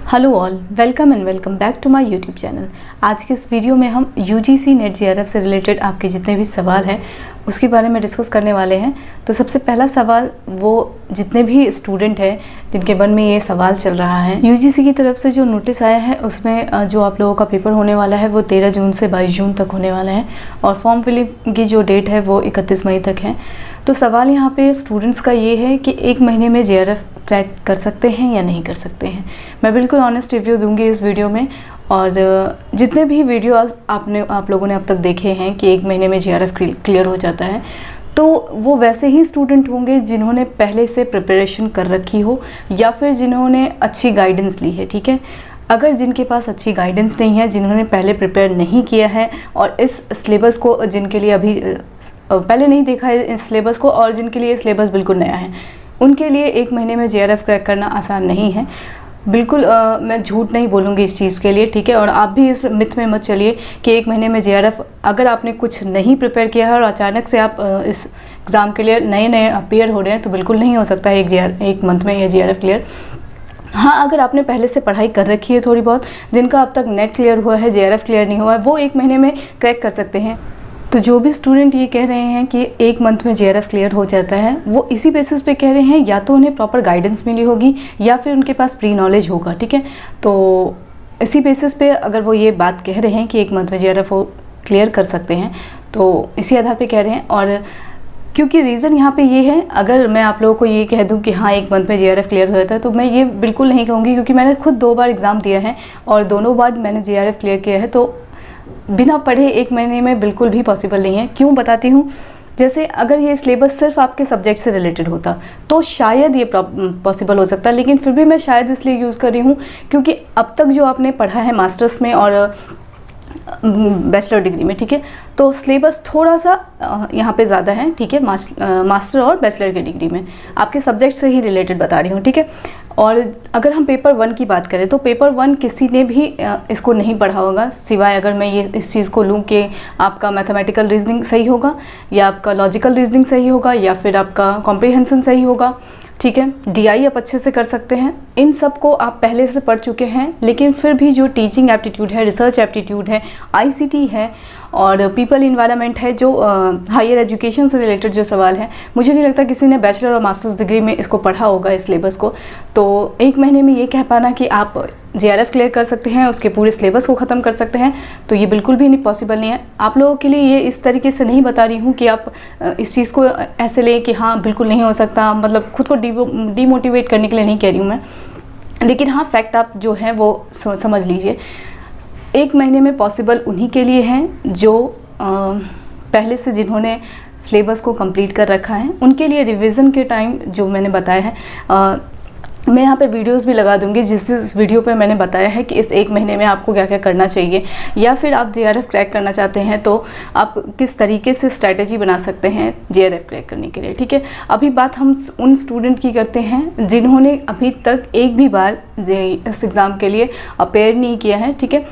Hello all, welcome and welcome back to my YouTube channel. आज के इस video में हम यूजीसी नेट जेआरएफ से रिलेटेड आपके जितने भी सवाल हैं उसके बारे में डिस्कस करने वाले हैं। तो सबसे पहला सवाल, वो जितने भी स्टूडेंट हैं जिनके मन में ये सवाल चल रहा है, यूजीसी की तरफ से जो नोटिस आया है उसमें जो आप लोगों का पेपर होने वाला है वो 13 जून से 22 जून तक होने वाला है और फॉर्म फिलिंग की जो डेट है वो 31 मई तक है। तो सवाल यहाँ पे स्टूडेंट्स का ये है कि एक महीने में जेआरएफ क्रैक कर सकते हैं या नहीं कर सकते हैं। मैं बिल्कुल ऑनेस्ट रिव्यू दूंगी इस वीडियो में, और जितने भी वीडियोस आप लोगों ने अब तक देखे हैं कि एक महीने में जेआरएफ क्लियर हो जाता है, तो वो वैसे ही स्टूडेंट होंगे जिन्होंने पहले से प्रिपरेशन कर रखी हो या फिर जिन्होंने अच्छी गाइडेंस ली है। ठीक है, अगर जिनके पास अच्छी गाइडेंस नहीं है, जिन्होंने पहले प्रिपेयर नहीं किया है और इस सिलेबस को जिनके लिए अभी पहले नहीं देखा है इस सिलेबस को, और जिनके लिए सिलेबस बिल्कुल नया है, उनके लिए एक महीने में जेआरएफ क्रैक करना आसान नहीं है। बिल्कुल मैं झूठ नहीं बोलूँगी इस चीज़ के लिए। ठीक है, और आप भी इस मिथ में मत चलिए कि एक महीने में जेआरएफ, अगर आपने कुछ नहीं प्रिपेयर किया है और अचानक से आप इस एग्ज़ाम के लिए नए अपेयर हो रहे हैं, तो बिल्कुल नहीं हो सकता है एक मंथ में ये जेआरएफ क्लियर। हाँ, अगर आपने पहले से पढ़ाई कर रखी है थोड़ी बहुत, जिनका अब तक नेट क्लियर हुआ है, जेआरएफ क्लियर नहीं हुआ है, वो एक महीने में क्रैक कर सकते हैं। तो जो भी स्टूडेंट ये कह रहे हैं कि एक मंथ में जेआरएफ क्लियर हो जाता है, वो इसी बेसिस पे कह रहे हैं, या तो उन्हें प्रॉपर गाइडेंस मिली होगी या फिर उनके पास प्री नॉलेज होगा। ठीक है, तो इसी बेसिस पे अगर वो ये बात कह रहे हैं कि एक मंथ में जेआरएफ क्लियर कर सकते हैं, तो इसी आधार पे कह रहे हैं। और क्योंकि रीज़न यहाँ पे ये है, अगर मैं आप लोगों को ये कह दूँ कि हाँ एक मंथ में जेआरएफ क्लियर हो जाता है, तो मैं ये बिल्कुल नहीं कहूँगी, क्योंकि मैंने खुद 2 बार एग्ज़ाम दिया है और दोनों बार मैंने जेआरएफ क्लियर किया है। तो बिना पढ़े एक महीने में बिल्कुल भी पॉसिबल नहीं है। क्यों बताती हूँ, जैसे अगर ये सिलेबस सिर्फ आपके सब्जेक्ट से रिलेटेड होता तो शायद ये पॉसिबल हो सकता, लेकिन फिर भी मैं शायद इसलिए यूज़ कर रही हूँ क्योंकि अब तक जो आपने पढ़ा है मास्टर्स में और बैचलर डिग्री में, ठीक है, तो सिलेबस थोड़ा सा यहाँ पे ज़्यादा है। ठीक है, मास्टर और बैचलर की डिग्री में आपके सब्जेक्ट से ही रिलेटेड बता रही हूँ। ठीक है, और अगर हम पेपर 1 की बात करें तो पेपर 1 किसी ने भी इसको नहीं पढ़ा होगा, सिवाय अगर मैं ये इस चीज़ को लूँ कि आपका मैथमेटिकल रीजनिंग सही होगा या आपका लॉजिकल रीजनिंग सही होगा या फिर आपका कॉम्प्रिहेंशन सही होगा। ठीक है, डीआई आप अच्छे से कर सकते हैं, इन सब को आप पहले से पढ़ चुके हैं। लेकिन फिर भी जो टीचिंग एप्टीट्यूड है, रिसर्च एप्टीट्यूड है, आईसीटी है और पीपल इन्वायरमेंट है, जो हायर एजुकेशन से रिलेटेड जो सवाल है, मुझे नहीं लगता किसी ने बैचलर और मास्टर्स डिग्री में इसको पढ़ा होगा इस सिलेबस को। तो एक महीने में ये कह पाना कि आप जेआरएफ क्लियर कर सकते हैं, उसके पूरे सिलेबस को ख़त्म कर सकते हैं, तो ये बिल्कुल भी नहीं पॉसिबल नहीं है। आप लोगों के लिए ये इस तरीके से नहीं बता रही हूँ कि आप इस चीज़ को ऐसे लें कि हाँ बिल्कुल नहीं हो सकता, मतलब खुद को डीमोटिवेट करने के लिए नहीं कह रही हूँ मैं। लेकिन हाँ, फैक्ट आप जो हैं वो समझ लीजिए। एक महीने में पॉसिबल उन्हीं के लिए हैं जो पहले से जिन्होंने सिलेबस को कंप्लीट कर रखा है, उनके लिए रिवीजन के टाइम जो मैंने बताया है, मैं यहाँ पे वीडियोस भी लगा दूंगी जिस वीडियो पे मैंने बताया है कि इस एक महीने में आपको क्या क्या करना चाहिए, या फिर आप जेआरएफ क्रैक करना चाहते हैं तो आप किस तरीके से स्ट्रैटेजी बना सकते हैं जेआरएफ क्रैक करने के लिए। ठीक है, अभी बात हम उन स्टूडेंट की करते हैं जिन्होंने अभी तक एक भी बार इस एग्ज़ाम के लिए अपेयर नहीं किया है। ठीक है,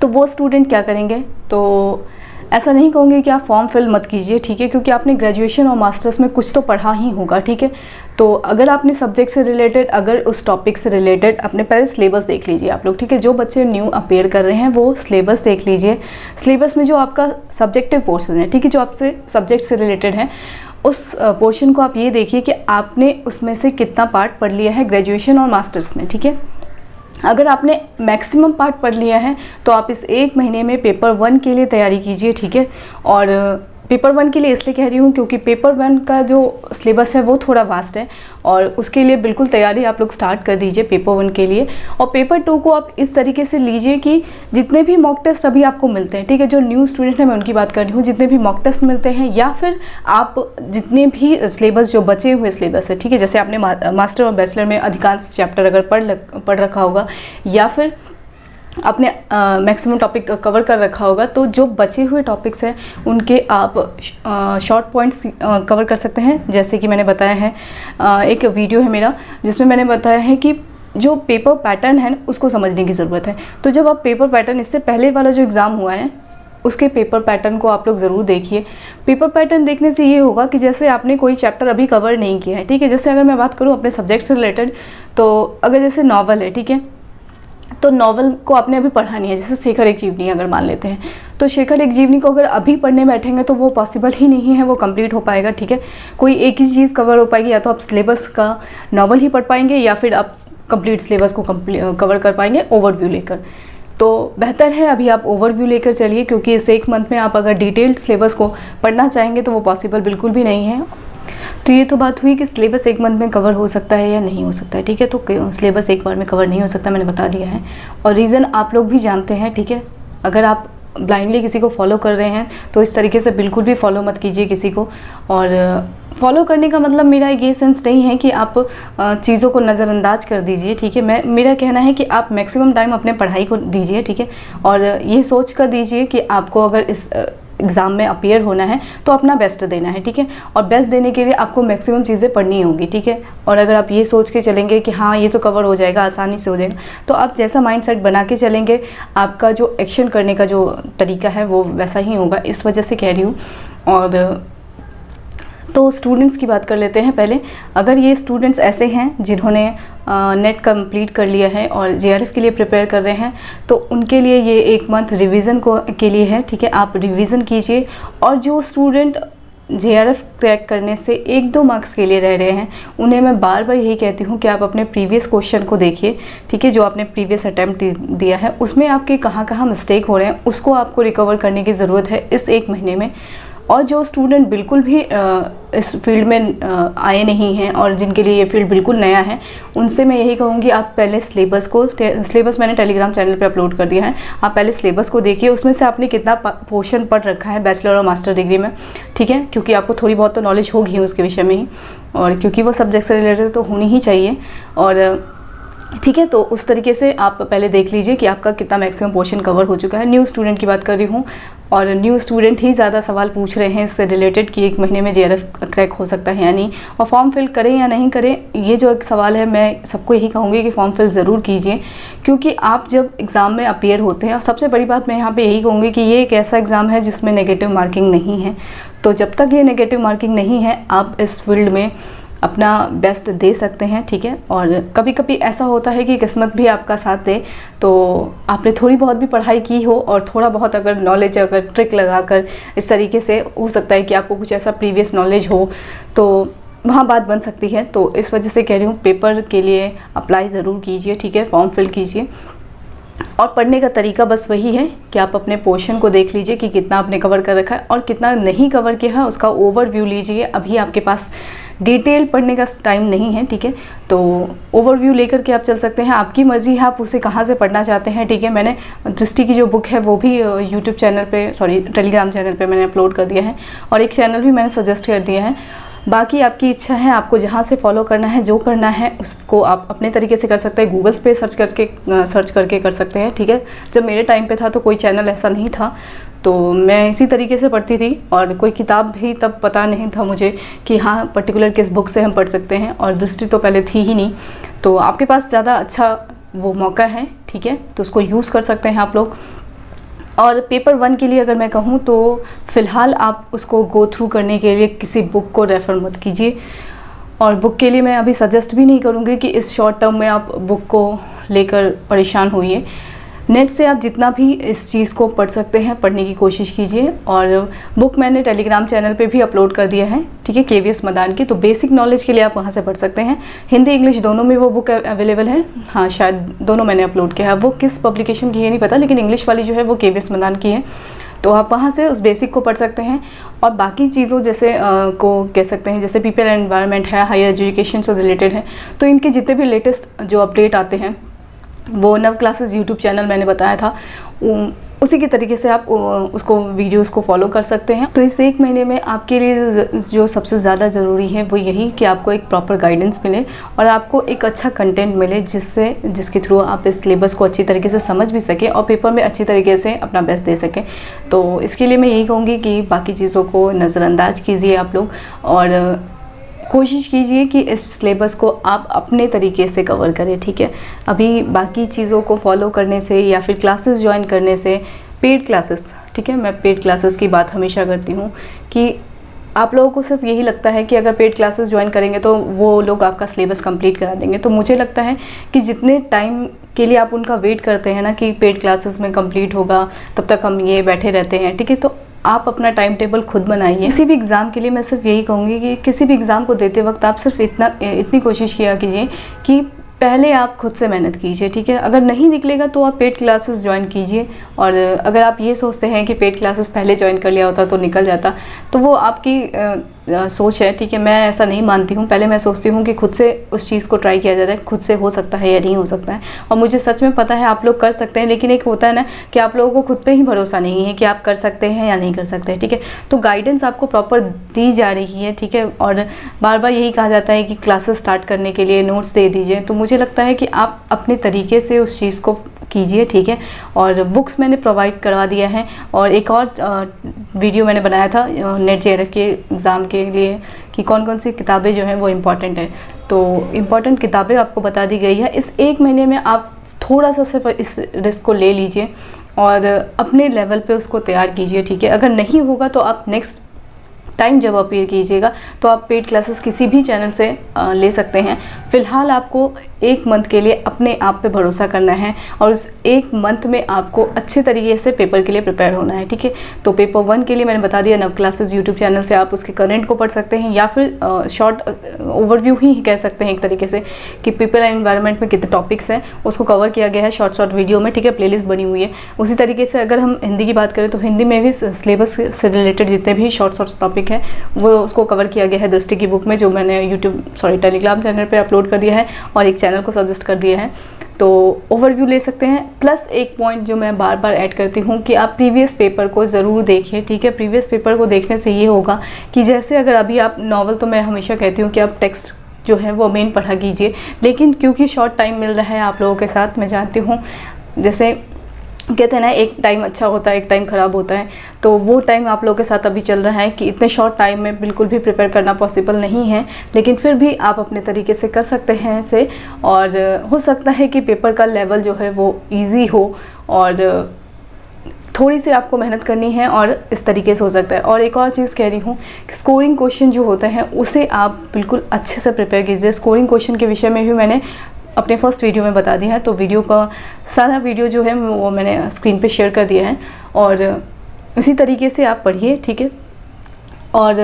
तो वो स्टूडेंट क्या करेंगे, तो ऐसा नहीं कहूँगी कि आप फॉर्म फिल मत कीजिए। ठीक है, क्योंकि आपने ग्रेजुएशन और मास्टर्स में कुछ तो पढ़ा ही होगा। ठीक है, तो अगर आपने सब्जेक्ट से रिलेटेड, अगर उस टॉपिक से रिलेटेड, अपने पहले सिलेबस देख लीजिए आप लोग। ठीक है, जो बच्चे न्यू अपेयर कर रहे हैं वो सिलेबस देख लीजिए। सिलेबस में जो आपका सब्जेक्टिव पोर्शन है, ठीक है, जो आपसे सब्जेक्ट से रिलेटेड है, उस पोर्शन को आप ये देखिए कि आपने उसमें से कितना पार्ट पढ़ लिया है ग्रेजुएशन और मास्टर्स में। ठीक है, अगर आपने मैक्सिमम पार्ट पढ़ लिया है तो आप इस एक महीने में पेपर 1 के लिए तैयारी कीजिए। ठीक है, और पेपर 1 के लिए इसलिए कह रही हूँ क्योंकि पेपर 1 का जो सिलेबस है वो थोड़ा वास्ट है, और उसके लिए बिल्कुल तैयारी आप लोग स्टार्ट कर दीजिए पेपर 1 के लिए। और पेपर 2 को आप इस तरीके से लीजिए कि जितने भी मॉक टेस्ट अभी आपको मिलते हैं, ठीक है, जो न्यू स्टूडेंट है मैं उनकी बात कर रही हूँ, जितने भी मॉक टेस्ट मिलते हैं या फिर आप जितने भी सिलेबस जो बचे हुए सिलेबस है, ठीक है, जैसे आपने मास्टर और बैचलर में अधिकांश चैप्टर अगर पढ़ रखा होगा या फिर आपने मैक्सिमम टॉपिक कवर कर रखा होगा, तो जो बचे हुए टॉपिक्स हैं उनके आप शॉर्ट पॉइंट्स कवर कर सकते हैं। जैसे कि मैंने बताया है, एक वीडियो है मेरा जिसमें मैंने बताया है कि जो पेपर पैटर्न है उसको समझने की ज़रूरत है। तो जब आप पेपर पैटर्न, इससे पहले वाला जो एग्ज़ाम हुआ है उसके पेपर पैटर्न को आप लोग ज़रूर देखिए। पेपर पैटर्न देखने से ये होगा कि जैसे आपने कोई चैप्टर अभी कवर नहीं किया है, ठीक है, जैसे अगर मैं बात करूँ अपने सब्जेक्ट से रिलेटेड, तो अगर जैसे नॉवल है, ठीक है, तो नॉवल को आपने अभी पढ़ा नहीं है, जैसे शेखर एक जीवनी अगर मान लेते हैं, तो शेखर एक जीवनी को अगर अभी पढ़ने बैठेंगे तो वो पॉसिबल ही नहीं है, वो कंप्लीट हो पाएगा, ठीक है। कोई एक ही चीज़ कवर हो पाएगी, या तो आप सिलेबस का नॉवल ही पढ़ पाएंगे या फिर आप कंप्लीट सिलेबस को कवर कर पाएंगे ओवरव्यू लेकर। तो बेहतर है अभी आप ओवरव्यू लेकर चलिए, क्योंकि इस एक मंथ में आप अगर डिटेल्ड सिलेबस को पढ़ना चाहेंगे तो वो पॉसिबल बिल्कुल भी नहीं है। तो ये तो बात हुई कि सिलेबस एक मंथ में कवर हो सकता है या नहीं हो सकता है, ठीक है। तो सिलेबस एक बार में कवर नहीं हो सकता, मैंने बता दिया है, और रीज़न आप लोग भी जानते हैं, ठीक है। अगर आप ब्लाइंडली किसी को फॉलो कर रहे हैं तो इस तरीके से बिल्कुल भी फॉलो मत कीजिए किसी को। और फॉलो करने का मतलब मेरा ये सेंस नहीं है कि आप चीज़ों को नज़रअंदाज कर दीजिए, ठीक है। मेरा कहना है कि आप मैक्सिमम टाइम अपने पढ़ाई को दीजिए, ठीक है। और ये सोच कर दीजिए कि आपको अगर इस एग्ज़ाम में अपीयर होना है तो अपना बेस्ट देना है, ठीक है। और बेस्ट देने के लिए आपको मैक्सिमम चीज़ें पढ़नी होगी, ठीक है। और अगर आप ये सोच के चलेंगे कि हाँ ये तो कवर हो जाएगा, आसानी से हो जाएगा, तो आप जैसा माइंडसेट बना के चलेंगे, आपका जो एक्शन करने का जो तरीका है वो वैसा ही होगा, इस वजह से कह रही हूँ। और तो स्टूडेंट्स की बात कर लेते हैं पहले। अगर ये स्टूडेंट्स ऐसे हैं जिन्होंने नेट कंप्लीट कर लिया है और जेआरएफ के लिए प्रिपेयर कर रहे हैं, तो उनके लिए ये एक मंथ रिवीजन के लिए है, ठीक है। आप रिवीजन कीजिए। और जो स्टूडेंट जेआरएफ क्रैक करने से 1-2 मार्क्स के लिए रह रहे हैं, उन्हें मैं बार बार यही कहती हूँ कि आप अपने प्रीवियस क्वेश्चन को देखिए, ठीक है। जो आपने प्रीवियस अटैम्प्ट दिया है उसमें आपके कहाँ कहाँ मिस्टेक हो रहे हैं, उसको आपको रिकवर करने की ज़रूरत है इस एक महीने में। और जो स्टूडेंट बिल्कुल भी इस फील्ड में आए नहीं हैं और जिनके लिए ये फील्ड बिल्कुल नया है, उनसे मैं यही कहूँगी आप पहले सिलेबस मैंने टेलीग्राम चैनल पे अपलोड कर दिया है, आप पहले सिलेबस को देखिए, उसमें से आपने कितना पोर्शन पढ़ रखा है बैचलर और मास्टर डिग्री में, ठीक है। क्योंकि आपको थोड़ी बहुत तो नॉलेज होगी उसके विषय में ही, और क्योंकि वो सब्जेक्ट से रिलेटेड तो होनी ही चाहिए, और ठीक है। तो उस तरीके से आप पहले देख लीजिए कि आपका कितना मैक्सिमम पोर्शन कवर हो चुका है। न्यू स्टूडेंट की बात कर रही हूँ, और न्यू स्टूडेंट ही ज़्यादा सवाल पूछ रहे हैं इससे रिलेटेड कि एक महीने में जेआरएफ क्रैक हो सकता है या नहीं, और फॉर्म फिल करें या नहीं करें, ये जो एक सवाल है मैं सबको यही कहूँगी कि फॉर्म फिल ज़रूर कीजिए। क्योंकि आप जब एग्ज़ाम में अपीयर होते हैं, और सबसे बड़ी बात मैं यहाँ पे यही कहूँगी कि ये एक ऐसा एग्ज़ाम है जिसमें नेगेटिव मार्किंग नहीं है। तो जब तक ये नेगेटिव मार्किंग नहीं है, आप इस फील्ड में अपना बेस्ट दे सकते हैं, ठीक है। और कभी कभी ऐसा होता है कि किस्मत भी आपका साथ दे, तो आपने थोड़ी बहुत भी पढ़ाई की हो और थोड़ा बहुत अगर नॉलेज, अगर ट्रिक लगाकर इस तरीके से, हो सकता है कि आपको कुछ ऐसा प्रीवियस नॉलेज हो, तो वहाँ बात बन सकती है। तो इस वजह से कह रही हूँ पेपर के लिए अप्लाई ज़रूर कीजिए, ठीक है, फॉर्म फिल कीजिए। और पढ़ने का तरीका बस वही है कि आप अपने पोर्शन को देख लीजिए कि कितना आपने कवर कर रखा है और कितना नहीं कवर किया है, उसका ओवरव्यू लीजिए। अभी आपके पास डिटेल पढ़ने का टाइम नहीं है, ठीक है। तो ओवरव्यू लेकर के आप चल सकते हैं, आपकी मर्ज़ी है आप उसे कहाँ से पढ़ना चाहते हैं, ठीक है। मैंने दृष्टि की जो बुक है वो भी यूट्यूब चैनल पे, टेलीग्राम चैनल पे मैंने अपलोड कर दिया है, और एक चैनल भी मैंने सजेस्ट कर दिया है। बाकी आपकी इच्छा है, आपको जहाँ से फॉलो करना है, जो करना है उसको आप अपने तरीके से कर सकते हैं। गूगल्स पे सर्च करके कर सकते हैं, ठीक है। जब मेरे टाइम पे था तो कोई चैनल ऐसा नहीं था, तो मैं इसी तरीके से पढ़ती थी, और कोई किताब भी तब पता नहीं था मुझे कि हाँ पर्टिकुलर किस बुक से हम पढ़ सकते हैं, और दृष्टि तो पहले थी ही नहीं। तो आपके पास ज़्यादा अच्छा वो मौका है, ठीक है, तो उसको यूज़ कर सकते हैं आप लोग। और पेपर 1 के लिए अगर मैं कहूँ तो फ़िलहाल आप उसको गो थ्रू करने के लिए किसी बुक को रेफ़र मत कीजिए, और बुक के लिए मैं अभी सजेस्ट भी नहीं करूँगी कि इस शॉर्ट टर्म में आप बुक को लेकर परेशान होइए। नेट से आप जितना भी इस चीज़ को पढ़ सकते हैं पढ़ने की कोशिश कीजिए, और बुक मैंने टेलीग्राम चैनल पे भी अपलोड कर दिया है, ठीक है, केवीएस मदान की। तो बेसिक नॉलेज के लिए आप वहाँ से पढ़ सकते हैं। हिंदी इंग्लिश दोनों में वो बुक अवेलेबल है, हाँ शायद दोनों मैंने अपलोड किया है। वो किस पब्लिकेशन की है नहीं पता, लेकिन इंग्लिश वाली जो है वो केवीएस मदान की है। तो आप वहाँ से उस बेसिक को पढ़ सकते हैं, और बाकी चीज़ों जैसे को कह सकते हैं, जैसे पीपल एंड एनवायरनमेंट है, हायर एजुकेशन से रिलेटेड है, तो इनके जितने भी लेटेस्ट जो अपडेट आते हैं वो नव क्लासेस यूट्यूब चैनल मैंने बताया था, उसी के तरीके से आप उसको वीडियोस को फॉलो कर सकते हैं। तो इस एक महीने में आपके लिए जो सबसे ज़्यादा ज़रूरी है वो यही कि आपको एक प्रॉपर गाइडेंस मिले और आपको एक अच्छा कंटेंट मिले, जिसके थ्रू आप इस सिलेबस को अच्छी तरीके से समझ भी सकें और पेपर में अच्छी तरीके से अपना बेस्ट दे सकें। तो इसके लिए मैं यही कहूँगी कि बाकी चीज़ों को नज़रअंदाज कीजिए आप लोग, और कोशिश कीजिए कि इस सिलेबस को आप अपने तरीके से कवर करें, ठीक है। अभी बाकी चीज़ों को फॉलो करने से या फिर क्लासेस ज्वाइन करने से, पेड क्लासेस, ठीक है, मैं पेड क्लासेस की बात हमेशा करती हूँ कि आप लोगों को सिर्फ यही लगता है कि अगर पेड क्लासेस ज्वाइन करेंगे तो वो लोग आपका सिलेबस कंप्लीट करा देंगे। तो मुझे लगता है कि जितने टाइम के लिए आप उनका वेट करते हैं ना कि पेड क्लासेस में कंप्लीट होगा, तब तक हम ये बैठे रहते हैं, ठीक है। तो आप अपना टाइम टेबल खुद बनाइए। किसी भी एग्ज़ाम के लिए मैं सिर्फ यही कहूँगी कि किसी भी एग्ज़ाम को देते वक्त आप सिर्फ इतनी कोशिश किया कीजिए कि पहले आप खुद से मेहनत कीजिए, ठीक है। अगर नहीं निकलेगा तो आप पेड क्लासेस ज्वाइन कीजिए। और अगर आप ये सोचते हैं कि पेड क्लासेस पहले ज्वाइन कर लिया होता तो निकल जाता, तो वो आपकी सोच है, ठीक है। मैं ऐसा नहीं मानती हूँ। पहले मैं सोचती हूँ कि खुद से उस चीज़ को ट्राई किया जाता है, खुद से हो सकता है या नहीं हो सकता है। और मुझे सच में पता है आप लोग कर सकते हैं, लेकिन एक होता है ना कि आप लोगों को खुद पे ही भरोसा नहीं है कि आप कर सकते हैं या नहीं कर सकते हैं, ठीक है। तो गाइडेंस आपको प्रॉपर दी जा रही है, ठीक है। और बार बार यही कहा जाता है कि क्लासेस स्टार्ट करने के लिए नोट्स दे दीजिए। तो मुझे लगता है कि आप अपने तरीके से उस चीज़ को कीजिए, ठीक है। और बुक्स मैंने प्रोवाइड करवा दिया है। और एक और वीडियो मैंने बनाया था नेट JRF के एग्ज़ाम के लिए कि कौन कौन सी किताबें जो हैं वो इम्पॉर्टेंट है। तो इम्पॉर्टेंट किताबें आपको बता दी गई है। इस एक महीने में आप थोड़ा सा सिर्फ इस रिस्क को ले लीजिए और अपने लेवल पे उसको तैयार कीजिए, ठीक है। अगर नहीं होगा तो आप नेक्स्ट टाइम जब अपीयर कीजिएगा तो आप पेड क्लासेस किसी भी चैनल से ले सकते हैं। फ़िलहाल आपको 1 मंथ के लिए अपने आप पे भरोसा करना है और उस 1 मंथ में आपको अच्छे तरीके से पेपर के लिए प्रिपेयर होना है, ठीक है। तो पेपर 1 के लिए मैंने बता दिया, नव क्लासेस यूट्यूब चैनल से आप उसके करंट को पढ़ सकते हैं या फिर शॉर्ट ओवरव्यू ही कह सकते हैं एक तरीके से कि पीपल एंड एनवायरनमेंट में कितने टॉपिक्स हैं उसको कवर किया गया है शॉर्ट वीडियो में, ठीक है। प्लेलिस्ट बनी हुई है। उसी तरीके से अगर हम हिंदी की बात करें तो हिंदी में भी सिलेबस से रिलेटेड जितने भी शॉर्ट टॉपिक है वो उसको कवर किया गया है दृष्टि की बुक में, जो मैंने टेलीग्राम चैनल पे अपलोड कर दिया है और एक चैनल को सजेस्ट कर दिया है। तो ओवरव्यू ले सकते हैं। प्लस एक पॉइंट जो मैं बार बार ऐड करती हूँ कि आप प्रीवियस पेपर को ज़रूर देखिए, ठीक है। प्रीवियस पेपर को देखने से ये होगा कि जैसे अगर अभी आप नॉवल, तो मैं हमेशा कहती हूँ कि आप टेक्स्ट जो है वो मेन पढ़ा कीजिए, लेकिन क्योंकि शॉर्ट टाइम मिल रहा है आप लोगों के साथ, मैं जानती हूँ जैसे कहते हैं ना एक टाइम अच्छा होता है एक टाइम ख़राब होता है, तो वो टाइम आप लोगों के साथ अभी चल रहा है कि इतने शॉर्ट टाइम में बिल्कुल भी प्रिपेयर करना पॉसिबल नहीं है, लेकिन फिर भी आप अपने तरीके से कर सकते हैं इसे। और हो सकता है कि पेपर का लेवल जो है वो इजी हो और थोड़ी सी आपको मेहनत करनी है और इस तरीके से हो सकता है। और एक और चीज़ कह रही हूँ, स्कोरिंग क्वेश्चन जो होते हैं उसे आप बिल्कुल अच्छे से प्रिपेयर कीजिए। स्कोरिंग क्वेश्चन के विषय में भी मैंने अपने फर्स्ट वीडियो में बता दिया है, तो वीडियो का सारा वीडियो जो है वो मैंने स्क्रीन पे शेयर कर दिया है। और इसी तरीके से आप पढ़िए, ठीक है। और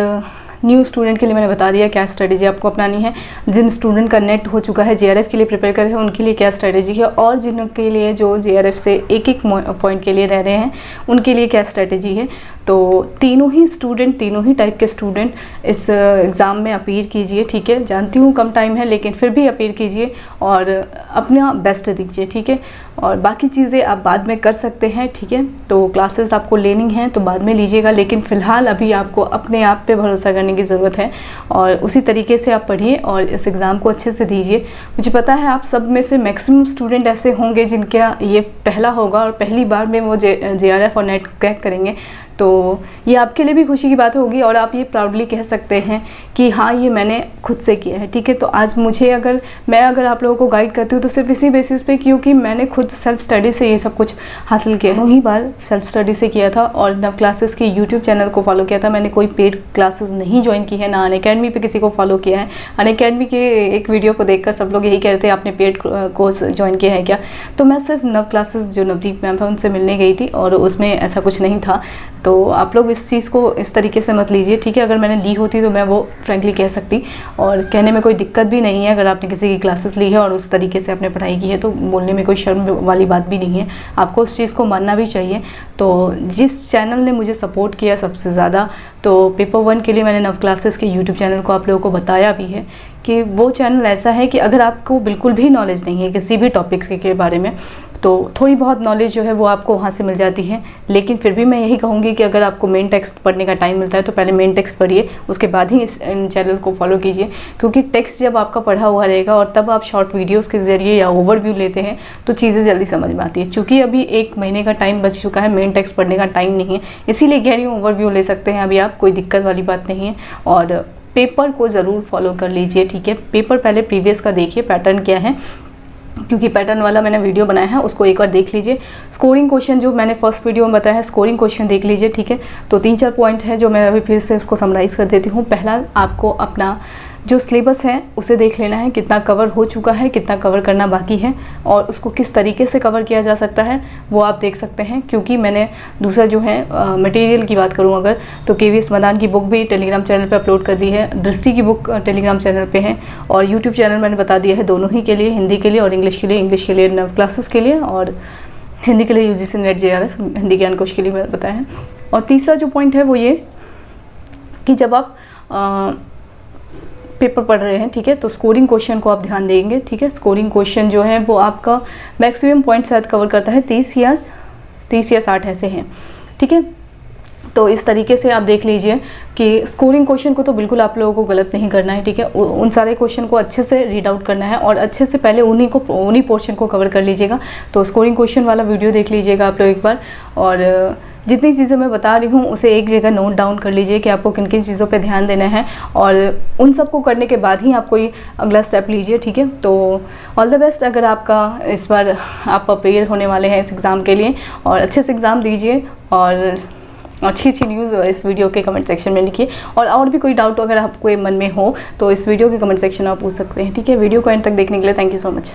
न्यू स्टूडेंट के लिए मैंने बता दिया क्या स्ट्रेटेजी आपको अपनानी है। जिन स्टूडेंट का नेट हो चुका है JRF के लिए प्रिपेयर कर रहे हैं उनके लिए क्या स्ट्रेटेजी है, और जिनके लिए जो JRF से एक पॉइंट के लिए रह रहे हैं उनके लिए क्या स्ट्रेटेजी है। तो तीनों ही स्टूडेंट, तीनों ही टाइप के स्टूडेंट इस एग्ज़ाम में अपीयर कीजिए, ठीक है। जानती हूँ कम टाइम है, लेकिन फिर भी अपीयर कीजिए और अपना बेस्ट दीजिए, ठीक है। और बाकी चीज़ें आप बाद में कर सकते हैं, ठीक है। तो क्लासेस आपको लेनी हैं तो बाद में लीजिएगा, लेकिन फ़िलहाल अभी आपको अपने आप पे भरोसा करने की ज़रूरत है और उसी तरीके से आप पढ़िए और इस एग्ज़ाम को अच्छे से दीजिए। मुझे पता है आप सब में से मैक्सिमम स्टूडेंट ऐसे होंगे जिनका ये पहला होगा और पहली बार में वो JRF और नेट क्रैक करेंगे, तो ये आपके लिए भी खुशी की बात होगी और आप ये प्राउडली कह सकते हैं कि हाँ ये मैंने खुद से किया है, ठीक है। तो आज मैं अगर आप लोगों को गाइड करती हूँ तो सिर्फ इसी बेसिस पे, क्योंकि मैंने खुद सेल्फ स्टडी से ये सब कुछ हासिल किया है। वही बार सेल्फ स्टडी से किया था और नव क्लासेस के यूट्यूब चैनल को फॉलो किया था। मैंने कोई पेड क्लासेस नहीं ज्वाइन की है, ना अनअकैडमी पे किसी को फॉलो किया है। अनअकैडमी के एक वीडियो को देखकर सब लोग यही कह रहे थे आपने पेड कोर्स ज्वाइन किया है क्या, तो मैं सिर्फ नव क्लासेस जो नवदीप मैम है उनसे मिलने गई थी और उसमें ऐसा कुछ नहीं था। तो आप लोग इस चीज़ को इस तरीके से मत लीजिए, ठीक है। अगर मैंने ली होती तो मैं वो फ्रेंकली कह सकती, और कहने में कोई दिक्कत भी नहीं है। अगर आपने किसी की क्लासेस ली है और उस तरीके से आपने पढ़ाई की है तो बोलने में कोई शर्म वाली बात भी नहीं है, आपको उस चीज़ को मानना भी चाहिए। तो जिस चैनल ने मुझे सपोर्ट किया सबसे ज़्यादा, तो पेपर 1 के लिए मैंने नव क्लासेस के यूट्यूब चैनल को आप लोगों को बताया भी है कि वो चैनल ऐसा है कि अगर आपको बिल्कुल भी नॉलेज नहीं है किसी भी टॉपिक के बारे में, तो थोड़ी बहुत नॉलेज जो है वो आपको वहाँ से मिल जाती है। लेकिन फिर भी मैं यही कहूँगी कि अगर आपको मेन टेक्स्ट पढ़ने का टाइम मिलता है तो पहले मेन टेक्स्ट पढ़िए, उसके बाद ही इन चैनल को फॉलो कीजिए, क्योंकि टेक्स्ट जब आपका पढ़ा हुआ रहेगा और तब आप शॉर्ट वीडियोज़ के ज़रिए या ओवरव्यू लेते हैं तो चीज़ें जल्दी समझ में आती है। चूँकि अभी 1 महीने का टाइम बच चुका है, मेन टेक्स्ट पढ़ने का टाइम नहीं है, इसीलिए कह रही हूँ ओवरव्यू ले सकते हैं अभी आप, कोई दिक्कत वाली बात नहीं है। और पेपर को ज़रूर फॉलो कर लीजिए, ठीक है। पेपर पहले प्रीवियस का देखिए पैटर्न क्या है, क्योंकि पैटर्न वाला मैंने वीडियो बनाया है, उसको एक बार देख लीजिए। स्कोरिंग क्वेश्चन जो मैंने फर्स्ट वीडियो में बताया है, स्कोरिंग क्वेश्चन देख लीजिए, ठीक है। तो 3-4 पॉइंट है जो मैं अभी फिर से उसको समराइज़ कर देती हूँ। पहला, आपको अपना जो सिलेबस है उसे देख लेना है, कितना कवर हो चुका है, कितना कवर करना बाकी है, और उसको किस तरीके से कवर किया जा सकता है वो आप देख सकते हैं। क्योंकि मैंने दूसरा जो है मटेरियल की बात करूं अगर, तो KVS मदान की बुक भी टेलीग्राम चैनल पे अपलोड कर दी है, दृष्टि की बुक टेलीग्राम चैनल पे है, और यूट्यूब चैनल मैंने बता दिया है दोनों ही के लिए, हिंदी के लिए और इंग्लिश के लिए। इंग्लिश के लिए 9 क्लासेस के लिए और हिंदी के लिए UGC नेट JRF हिंदी ज्ञान कोश के लिए मैंने बताया है। और तीसरा जो पॉइंट है वो ये कि जब आप पेपर पढ़ रहे हैं, ठीक है, तो स्कोरिंग क्वेश्चन को आप ध्यान देंगे, ठीक है। स्कोरिंग क्वेश्चन जो है वो आपका मैक्सिमम पॉइंट शायद कवर करता है 30 या 60 ऐसे हैं, ठीक है। तो इस तरीके से आप देख लीजिए कि स्कोरिंग क्वेश्चन को तो बिल्कुल आप लोगों को गलत नहीं करना है, ठीक है। उन सारे क्वेश्चन को अच्छे से रीड आउट करना है और अच्छे से पहले उन्हीं पोर्शन को कवर कर लीजिएगा। तो स्कोरिंग क्वेश्चन वाला वीडियो देख लीजिएगा आप लोग एक बार, और जितनी चीज़ें मैं बता रही हूँ उसे एक जगह नोट डाउन कर लीजिए कि आपको किन किन चीज़ों पे ध्यान देना है, और उन सब को करने के बाद ही आप कोई अगला स्टेप लीजिए, ठीक है। तो ऑल द बेस्ट। अगर आपका इस बार आप प्रिपेयर होने वाले हैं इस एग्ज़ाम के लिए, और अच्छे से एग्ज़ाम दीजिए, और अच्छी न्यूज़ इस वीडियो के कमेंट सेक्शन में लिखिए। और भी कोई डाउट अगर आपको मन में हो तो इस वीडियो के कमेंट सेक्शन में आप पूछ सकते हैं, ठीक है। वीडियो को एंड तक देखने के लिए थैंक यू सो मच।